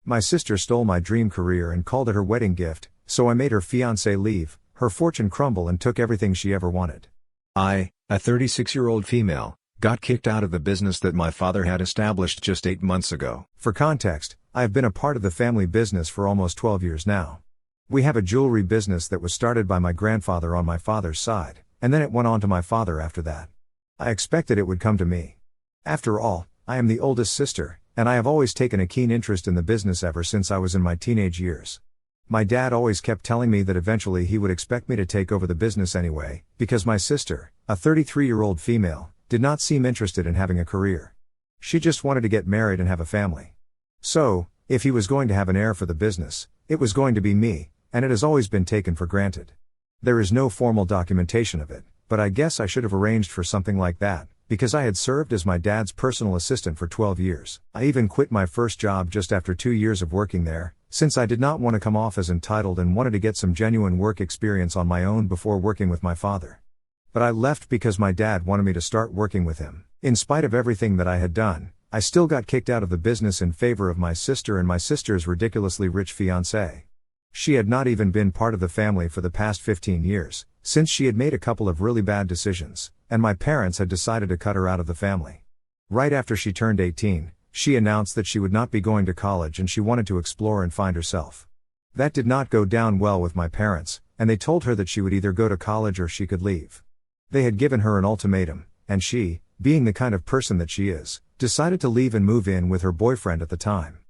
My sister stole my dream career and called it her wedding gift, so I made her fiancé leave, her fortune crumble and took everything she ever wanted. I, a 36-year-old female, got kicked out of the business that my father had established just 8 months ago. For context, I have been a part of the family business for almost 12 years now. We have a jewelry business that was started by my grandfather on my father's side, and then it went on to my father after that. I expected it would come to me. After all, I am the oldest sister, and I have always taken a keen interest in the business ever since I was in my teenage years. My dad always kept telling me that eventually he would expect me to take over the business anyway, because my sister, a 33-year-old female, did not seem interested in having a career. She just wanted to get married and have a family. So, if he was going to have an heir for the business, it was going to be me, and it has always been taken for granted. There is no formal documentation of it, but I guess I should have arranged for something like that, because I had served as my dad's personal assistant for 12 years. I even quit my first job just after 2 years of working there, since I did not want to come off as entitled and wanted to get some genuine work experience on my own before working with my father. But I left because my dad wanted me to start working with him. In spite of everything that I had done, I still got kicked out of the business in favor of my sister and my sister's ridiculously rich fiancé. She had not even been part of the family for the past 15 years, since she had made a couple of really bad decisions, and my parents had decided to cut her out of the family. Right after she turned 18, she announced that she would not be going to college and she wanted to explore and find herself. That did not go down well with my parents, and they told her that she would either go to college or she could leave. They had given her an ultimatum, and she, being the kind of person that she is, decided to leave and move in with her boyfriend at the time.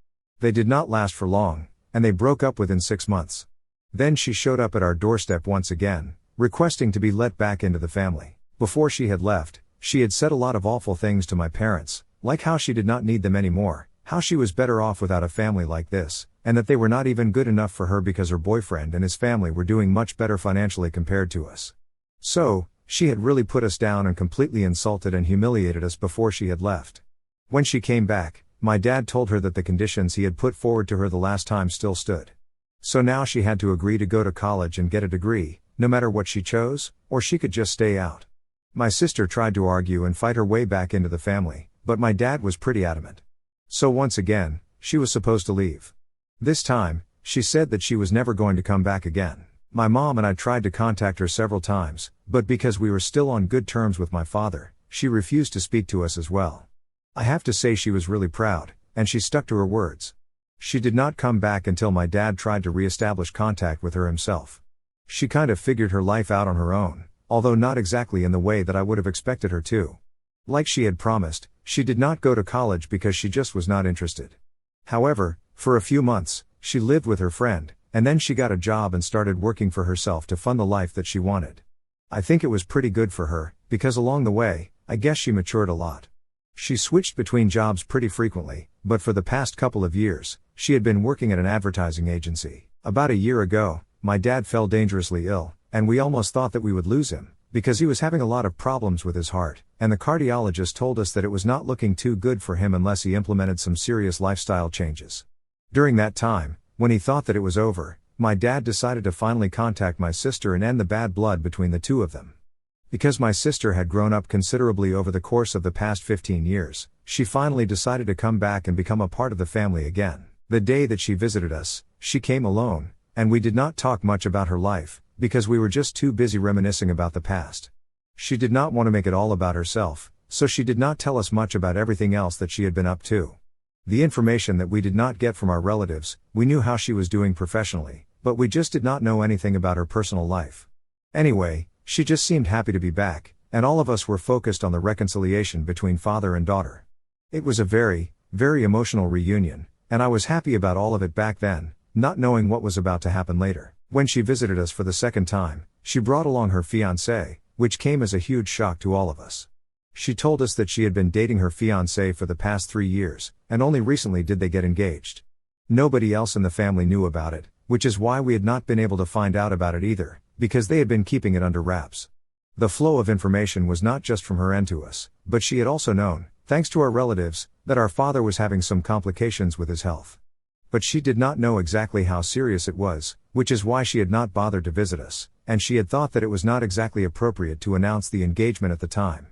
They did not last for long, and they broke up within 6 months. Then she showed up at our doorstep once again, requesting to be let back into the family. Before she had left, she had said a lot of awful things to my parents, like how she did not need them anymore, how she was better off without a family like this, and that they were not even good enough for her because her boyfriend and his family were doing much better financially compared to us. So, she had really put us down and completely insulted and humiliated us before she had left. When she came back, my dad told her that the conditions he had put forward to her the last time still stood. So now she had to agree to go to college and get a degree, no matter what she chose, or she could just stay out. My sister tried to argue and fight her way back into the family, but my dad was pretty adamant. So once again, she was supposed to leave. This time, she said that she was never going to come back again. My mom and I tried to contact her several times, but because we were still on good terms with my father, she refused to speak to us as well. I have to say she was really proud, and she stuck to her words. She did not come back until my dad tried to re-establish contact with her himself. She kind of figured her life out on her own, although not exactly in the way that I would have expected her to. Like she had promised, she did not go to college because she just was not interested. However, for a few months, she lived with her friend, and then she got a job and started working for herself to fund the life that she wanted. I think it was pretty good for her, because along the way, I guess she matured a lot. She switched between jobs pretty frequently, but for the past couple of years, she had been working at an advertising agency. About a year ago, my dad fell dangerously ill, and we almost thought that we would lose him, because he was having a lot of problems with his heart, and the cardiologist told us that it was not looking too good for him unless he implemented some serious lifestyle changes. During that time, when he thought that it was over, my dad decided to finally contact my sister and end the bad blood between the two of them. Because my sister had grown up considerably over the course of the past 15 years, she finally decided to come back and become a part of the family again. The day that she visited us, she came alone, and we did not talk much about her life, because we were just too busy reminiscing about the past. She did not want to make it all about herself, so she did not tell us much about everything else that she had been up to. The information that we did not get from our relatives, we knew how she was doing professionally, but we just did not know anything about her personal life. Anyway, she just seemed happy to be back, and all of us were focused on the reconciliation between father and daughter. It was a very, very emotional reunion, and I was happy about all of it back then, not knowing what was about to happen later. When she visited us for the second time, she brought along her fiancé, which came as a huge shock to all of us. She told us that she had been dating her fiancé for the past 3 years, and only recently did they get engaged. Nobody else in the family knew about it, which is why we had not been able to find out about it either, because they had been keeping it under wraps. The flow of information was not just from her end to us, but she had also known, thanks to our relatives, that our father was having some complications with his health. But she did not know exactly how serious it was, which is why she had not bothered to visit us, and she had thought that it was not exactly appropriate to announce the engagement at the time.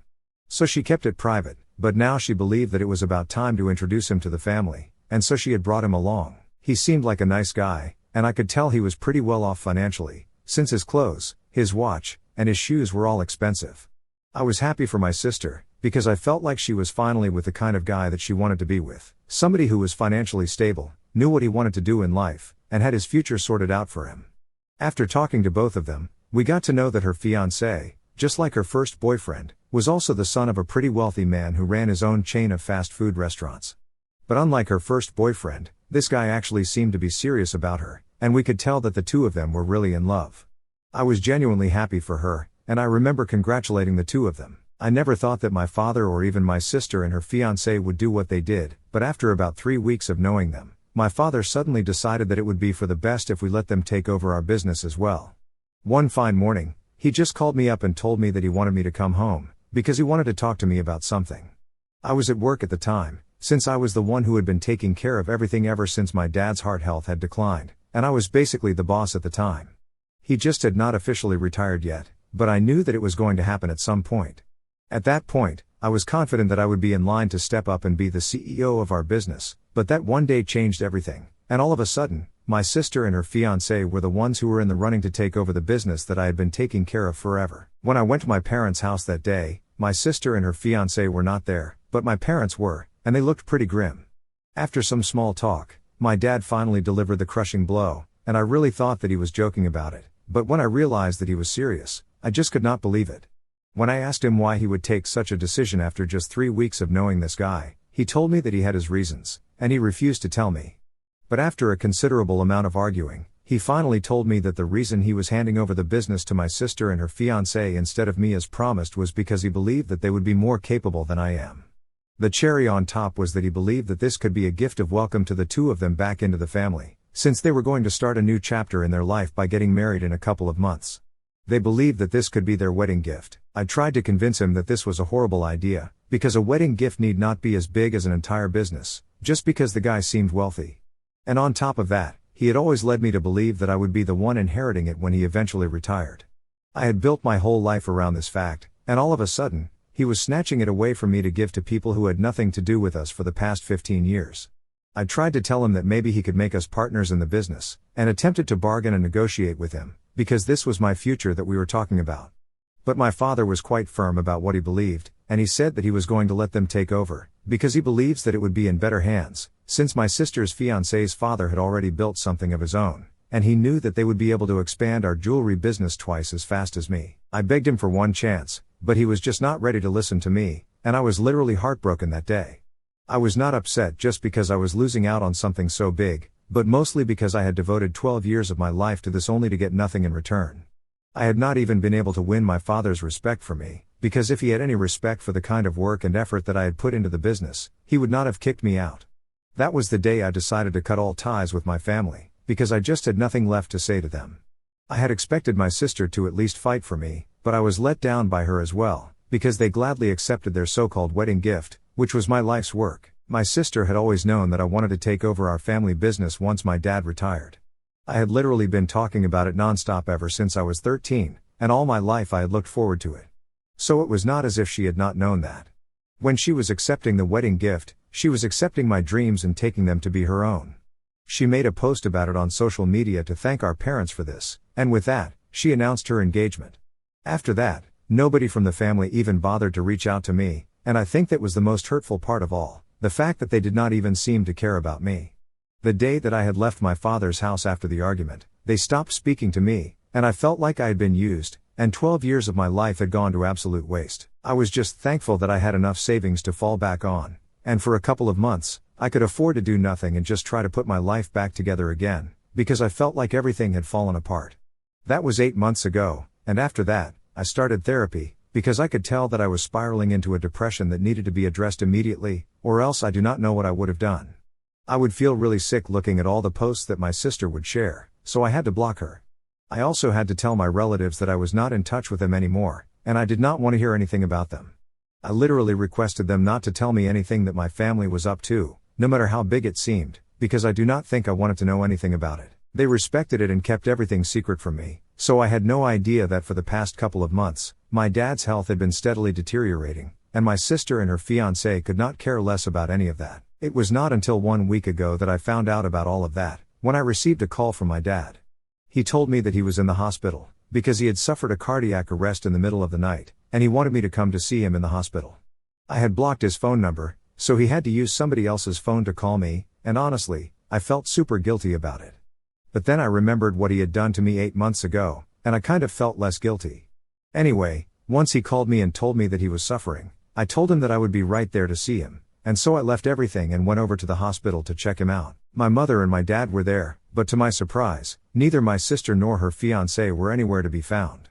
So she kept it private, but now she believed that it was about time to introduce him to the family, and so she had brought him along. He seemed like a nice guy, and I could tell he was pretty well off financially, since his clothes, his watch, and his shoes were all expensive. I was happy for my sister, because I felt like she was finally with the kind of guy that she wanted to be with. Somebody who was financially stable, knew what he wanted to do in life, and had his future sorted out for him. After talking to both of them, we got to know that her fiancé, just like her first boyfriend, was also the son of a pretty wealthy man who ran his own chain of fast food restaurants. But unlike her first boyfriend, this guy actually seemed to be serious about her, and we could tell that the two of them were really in love. I was genuinely happy for her, and I remember congratulating the two of them. I never thought that my father or even my sister and her fiancé would do what they did, but after about 3 weeks of knowing them, my father suddenly decided that it would be for the best if we let them take over our business as well. One fine morning, he just called me up and told me that he wanted me to come home, because he wanted to talk to me about something. I was at work at the time, since I was the one who had been taking care of everything ever since my dad's heart health had declined, and I was basically the boss at the time. He just had not officially retired yet, but I knew that it was going to happen at some point. At that point, I was confident that I would be in line to step up and be the CEO of our business, but that one day changed everything, and all of a sudden, my sister and her fiancé were the ones who were in the running to take over the business that I had been taking care of forever. When I went to my parents' house that day, my sister and her fiancé were not there, but my parents were, and they looked pretty grim. After some small talk, my dad finally delivered the crushing blow, and I really thought that he was joking about it, but when I realized that he was serious, I just could not believe it. When I asked him why he would take such a decision after just 3 weeks of knowing this guy, he told me that he had his reasons, and he refused to tell me. But after a considerable amount of arguing, he finally told me that the reason he was handing over the business to my sister and her fiancé instead of me as promised was because he believed that they would be more capable than I am. The cherry on top was that he believed that this could be a gift of welcome to the two of them back into the family, since they were going to start a new chapter in their life by getting married in a couple of months. They believed that this could be their wedding gift. I tried to convince him that this was a horrible idea, because a wedding gift need not be as big as an entire business, just because the guy seemed wealthy. And on top of that, he had always led me to believe that I would be the one inheriting it when he eventually retired. I had built my whole life around this fact, and all of a sudden, he was snatching it away from me to give to people who had nothing to do with us for the past 15 years. I tried to tell him that maybe he could make us partners in the business, and attempted to bargain and negotiate with him, because this was my future that we were talking about. But my father was quite firm about what he believed, and he said that he was going to let them take over, because he believes that it would be in better hands, since my sister's fiancé's father had already built something of his own, and he knew that they would be able to expand our jewelry business twice as fast as me. I begged him for one chance, but he was just not ready to listen to me, and I was literally heartbroken that day. I was not upset just because I was losing out on something so big, but mostly because I had devoted 12 years of my life to this only to get nothing in return. I had not even been able to win my father's respect for me, because if he had any respect for the kind of work and effort that I had put into the business, he would not have kicked me out. That was the day I decided to cut all ties with my family, because I just had nothing left to say to them. I had expected my sister to at least fight for me, but I was let down by her as well, because they gladly accepted their so-called wedding gift, which was my life's work. My sister had always known that I wanted to take over our family business once my dad retired. I had literally been talking about it non-stop ever since I was 13, and all my life I had looked forward to it. So it was not as if she had not known that. When she was accepting the wedding gift, she was accepting my dreams and taking them to be her own. She made a post about it on social media to thank our parents for this, and with that, she announced her engagement. After that, nobody from the family even bothered to reach out to me, and I think that was the most hurtful part of all, the fact that they did not even seem to care about me. The day that I had left my father's house after the argument, they stopped speaking to me, and I felt like I had been used, and 12 years of my life had gone to absolute waste. I was just thankful that I had enough savings to fall back on, and for a couple of months, I could afford to do nothing and just try to put my life back together again, because I felt like everything had fallen apart. That was 8 months ago, and after that, I started therapy, because I could tell that I was spiraling into a depression that needed to be addressed immediately, or else I do not know what I would have done. I would feel really sick looking at all the posts that my sister would share, so I had to block her. I also had to tell my relatives that I was not in touch with them anymore, and I did not want to hear anything about them. I literally requested them not to tell me anything that my family was up to, no matter how big it seemed, because I do not think I wanted to know anything about it. They respected it and kept everything secret from me, so I had no idea that for the past couple of months, my dad's health had been steadily deteriorating, and my sister and her fiancé could not care less about any of that. It was not until 1 week ago that I found out about all of that, when I received a call from my dad. He told me that he was in the hospital, because he had suffered a cardiac arrest in the middle of the night, and he wanted me to come to see him in the hospital. I had blocked his phone number, so he had to use somebody else's phone to call me, and honestly, I felt super guilty about it. But then I remembered what he had done to me 8 months ago, and I kind of felt less guilty. Anyway, once he called me and told me that he was suffering, I told him that I would be right there to see him, and so I left everything and went over to the hospital to check him out. My mother and my dad were there, but to my surprise, neither my sister nor her fiancé were anywhere to be found.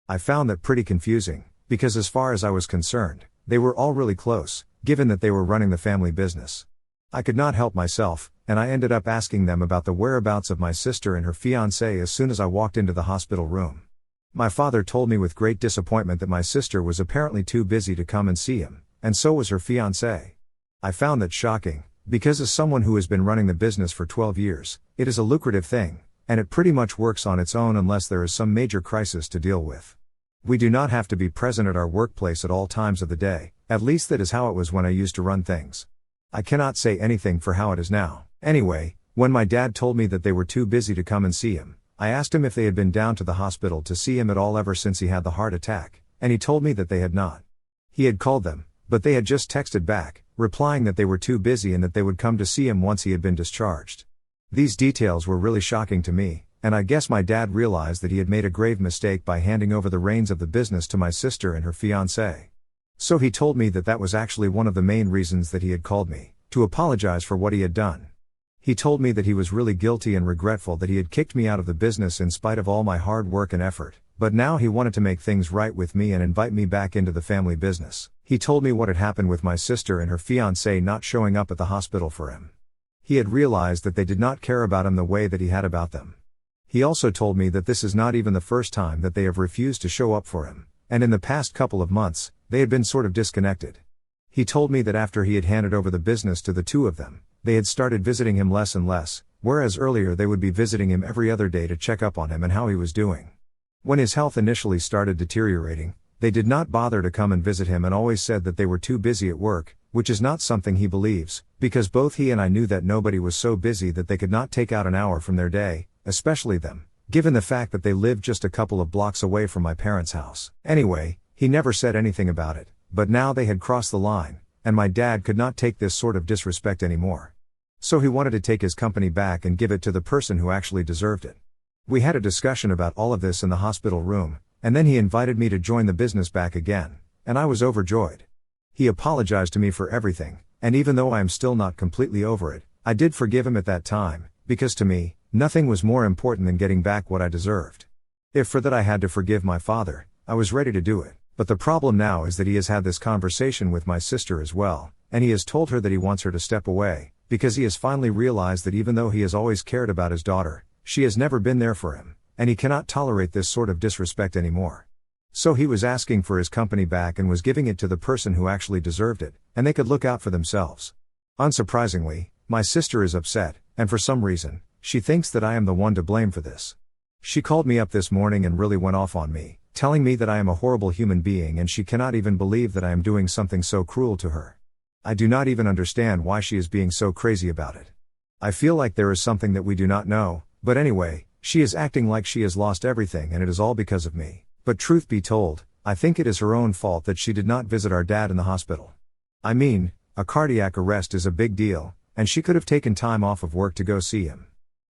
I found that pretty confusing, because as far as I was concerned, they were all really close, given that they were running the family business. I could not help myself, and I ended up asking them about the whereabouts of my sister and her fiancé as soon as I walked into the hospital room. My father told me with great disappointment that my sister was apparently too busy to come and see him, and so was her fiancé. I found that shocking, because as someone who has been running the business for 12 years, it is a lucrative thing, and it pretty much works on its own unless there is some major crisis to deal with. We do not have to be present at our workplace at all times of the day, at least that is how it was when I used to run things. I cannot say anything for how it is now. Anyway, when my dad told me that they were too busy to come and see him, I asked him if they had been down to the hospital to see him at all ever since he had the heart attack, and he told me that they had not. He had called them, but they had just texted back, replying that they were too busy and that they would come to see him once he had been discharged. These details were really shocking to me, and I guess my dad realized that he had made a grave mistake by handing over the reins of the business to my sister and her fiancé. So he told me that that was actually one of the main reasons that he had called me, to apologize for what he had done. He told me that he was really guilty and regretful that he had kicked me out of the business in spite of all my hard work and effort, but now he wanted to make things right with me and invite me back into the family business. He told me what had happened with my sister and her fiancé not showing up at the hospital for him. He had realized that they did not care about him the way that he had about them. He also told me that this is not even the first time that they have refused to show up for him, and in the past couple of months, they had been sort of disconnected. He told me that after he had handed over the business to the two of them, they had started visiting him less and less, whereas earlier they would be visiting him every other day to check up on him and how he was doing. When his health initially started deteriorating, they did not bother to come and visit him and always said that they were too busy at work, which is not something he believes, because both he and I knew that nobody was so busy that they could not take out an hour from their day, especially them, given the fact that they lived just a couple of blocks away from my parents' house. Anyway, he never said anything about it, but now they had crossed the line, and my dad could not take this sort of disrespect anymore. So he wanted to take his company back and give it to the person who actually deserved it. We had a discussion about all of this in the hospital room, and then he invited me to join the business back again, and I was overjoyed. He apologized to me for everything, and even though I am still not completely over it, I did forgive him at that time, because to me, nothing was more important than getting back what I deserved. If for that I had to forgive my father, I was ready to do it. But the problem now is that he has had this conversation with my sister as well, and he has told her that he wants her to step away, because he has finally realized that even though he has always cared about his daughter, she has never been there for him, and he cannot tolerate this sort of disrespect anymore. So he was asking for his company back and was giving it to the person who actually deserved it, and they could look out for themselves. Unsurprisingly, my sister is upset, and for some reason, she thinks that I am the one to blame for this. She called me up this morning and really went off on me, telling me that I am a horrible human being and she cannot even believe that I am doing something so cruel to her. I do not even understand why she is being so crazy about it. I feel like there is something that we do not know, but anyway, she is acting like she has lost everything and it is all because of me. But truth be told, I think it is her own fault that she did not visit our dad in the hospital. I mean, a cardiac arrest is a big deal, and she could have taken time off of work to go see him.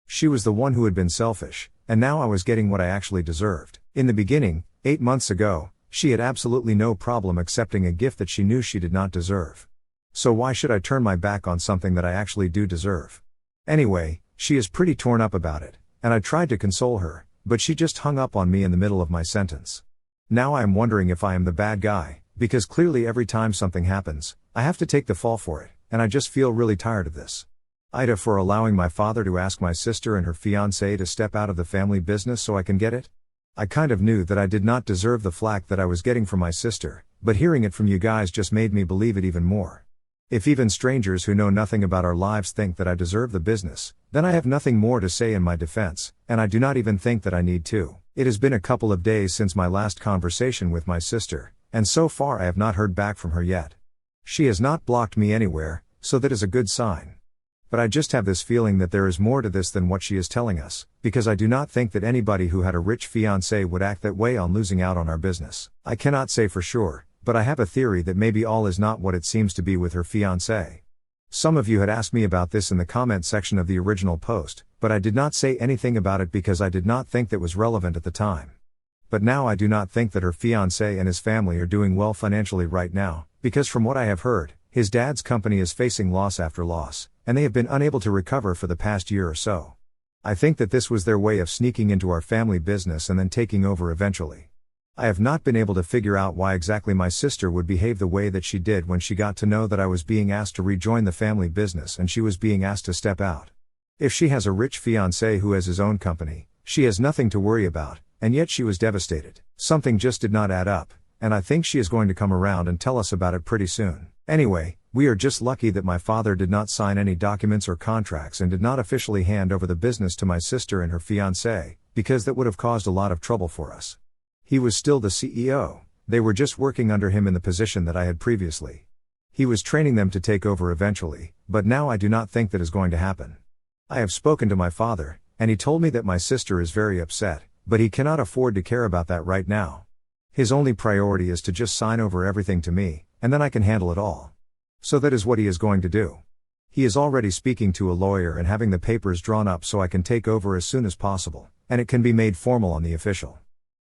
She was the one who had been selfish, and now I was getting what I actually deserved. In the beginning, 8 months ago, she had absolutely no problem accepting a gift that she knew she did not deserve. So why should I turn my back on something that I actually do deserve? Anyway, she is pretty torn up about it, and I tried to console her, but she just hung up on me in the middle of my sentence. Now I am wondering if I am the bad guy, because clearly every time something happens, I have to take the fall for it, and I just feel really tired of this. Ida for allowing my father to ask my sister and her fiancé to step out of the family business so I can get it. I kind of knew that I did not deserve the flack that I was getting from my sister, but hearing it from you guys just made me believe it even more. If even strangers who know nothing about our lives think that I deserve the business, then I have nothing more to say in my defense, and I do not even think that I need to. It has been a couple of days since my last conversation with my sister, and so far I have not heard back from her yet. She has not blocked me anywhere, So that is a good sign. But I just have this feeling that there is more to this than what she is telling us, because I do not think that anybody who had a rich fiancé would act that way on losing out on our business. I cannot say for sure, but I have a theory that maybe all is not what it seems to be with her fiancé. Some of you had asked me about this in the comment section of the original post, but I did not say anything about it because I did not think that was relevant at the time. But now I do not think that her fiancé and his family are doing well financially right now, because from what I have heard, his dad's company is facing loss after loss, and they have been unable to recover for the past year or so. I think that this was their way of sneaking into our family business and then taking over eventually. I have not been able to figure out why exactly my sister would behave the way that she did when she got to know that I was being asked to rejoin the family business and she was being asked to step out. If she has a rich fiancé who has his own company, she has nothing to worry about, and yet she was devastated. Something just did not add up, and I think she is going to come around and tell us about it pretty soon. Anyway, we are just lucky that my father did not sign any documents or contracts and did not officially hand over the business to my sister and her fiancé, because that would have caused a lot of trouble for us. He was still the CEO, they were just working under him in the position that I had previously. He was training them to take over eventually, but now I do not think that is going to happen. I have spoken to my father, and he told me that my sister is very upset, but he cannot afford to care about that right now. His only priority is to just sign over everything to me, and then I can handle it all. So that is what he is going to do. He is already speaking to a lawyer and having the papers drawn up so I can take over as soon as possible, and it can be made formal on the official.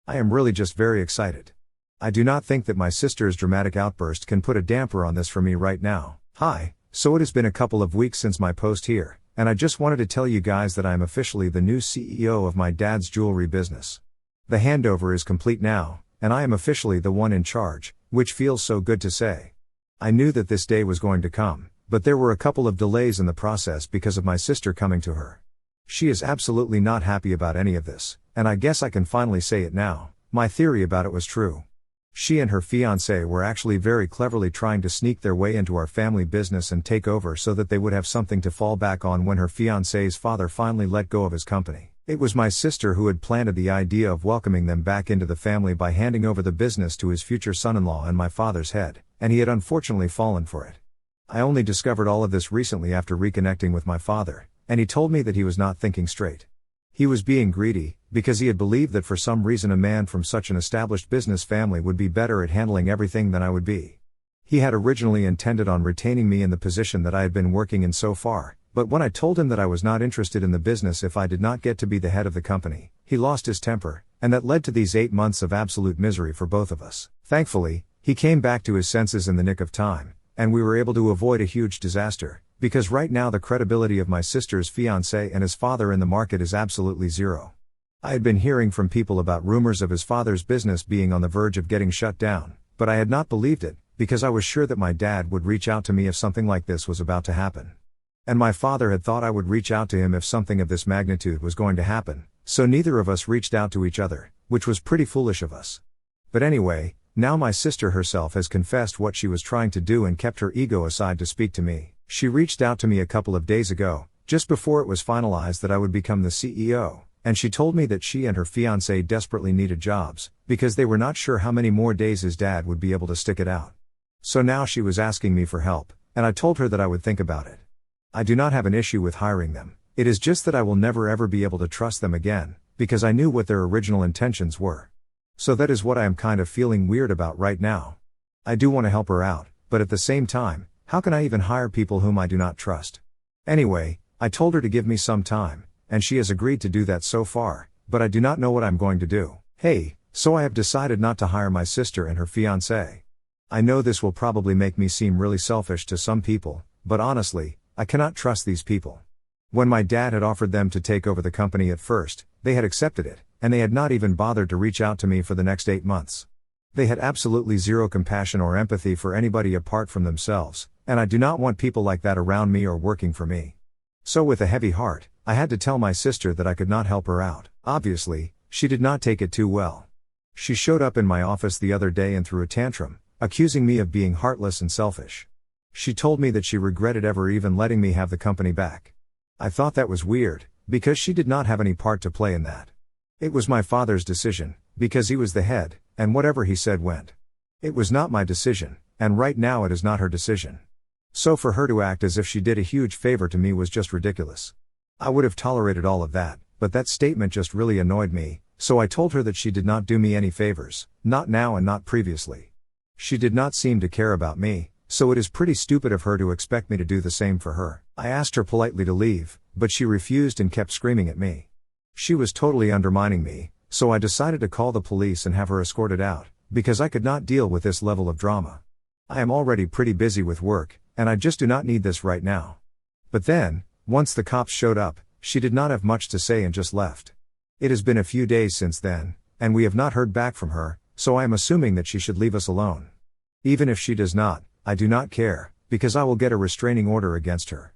I am really just very excited. I do not think that my sister's dramatic outburst can put a damper on this for me right now. Hi, so it has been a couple of weeks since my post here, and I just wanted to tell you guys that I am officially the new CEO of my dad's jewelry business. The handover is complete now, and I am officially the one in charge, which feels so good to say. I knew that this day was going to come, but there were a couple of delays in the process because of my sister coming to her. She is absolutely not happy about any of this, and I guess I can finally say it now, my theory about it was true. She and her fiancé were actually very cleverly trying to sneak their way into our family business and take over so that they would have something to fall back on when her fiancé's father finally let go of his company. It was my sister who had planted the idea of welcoming them back into the family by handing over the business to his future son-in-law and my father's head, and he had unfortunately fallen for it. I only discovered all of this recently after reconnecting with my father, and he told me that he was not thinking straight. He was being greedy, because he had believed that for some reason a man from such an established business family would be better at handling everything than I would be. He had originally intended on retaining me in the position that I had been working in so far, but when I told him that I was not interested in the business if I did not get to be the head of the company, he lost his temper, and that led to these 8 months of absolute misery for both of us. Thankfully, he came back to his senses in the nick of time, and we were able to avoid a huge disaster, because right now the credibility of my sister's fiancé and his father in the market is absolutely zero. I had been hearing from people about rumors of his father's business being on the verge of getting shut down, but I had not believed it, because I was sure that my dad would reach out to me if something like this was about to happen. And my father had thought I would reach out to him if something of this magnitude was going to happen, so neither of us reached out to each other, which was pretty foolish of us. But anyway, now my sister herself has confessed what she was trying to do and kept her ego aside to speak to me. She reached out to me a couple of days ago, just before it was finalized that I would become the CEO, and she told me that she and her fiancé desperately needed jobs, because they were not sure how many more days his dad would be able to stick it out. So now she was asking me for help, and I told her that I would think about it. I do not have an issue with hiring them, it is just that I will never ever be able to trust them again, because I knew what their original intentions were. So that is what I am kind of feeling weird about right now. I do want to help her out, but at the same time, how can I even hire people whom I do not trust? Anyway, I told her to give me some time, and she has agreed to do that so far, but I do not know what I'm going to do. Hey, so I have decided not to hire my sister and her fiancé. I know this will probably make me seem really selfish to some people, but honestly, I cannot trust these people. When my dad had offered them to take over the company at first, they had accepted it, and they had not even bothered to reach out to me for the next 8 months. They had absolutely zero compassion or empathy for anybody apart from themselves, and I do not want people like that around me or working for me. So with a heavy heart, I had to tell my sister that I could not help her out. Obviously, she did not take it too well. She showed up in my office the other day and threw a tantrum, accusing me of being heartless and selfish. She told me that she regretted ever even letting me have the company back. I thought that was weird, because she did not have any part to play in that. It was my father's decision, because he was the head, and whatever he said went. It was not my decision, and right now it is not her decision. So for her to act as if she did a huge favor to me was just ridiculous. I would have tolerated all of that, but that statement just really annoyed me, so I told her that she did not do me any favors, not now and not previously. She did not seem to care about me, so it is pretty stupid of her to expect me to do the same for her. I asked her politely to leave, but she refused and kept screaming at me. She was totally undermining me, so I decided to call the police and have her escorted out, because I could not deal with this level of drama. I am already pretty busy with work, and I just do not need this right now. But then, once the cops showed up, she did not have much to say and just left. It has been a few days since then, and we have not heard back from her, so I am assuming that she should leave us alone. Even if she does not, I do not care, because I will get a restraining order against her.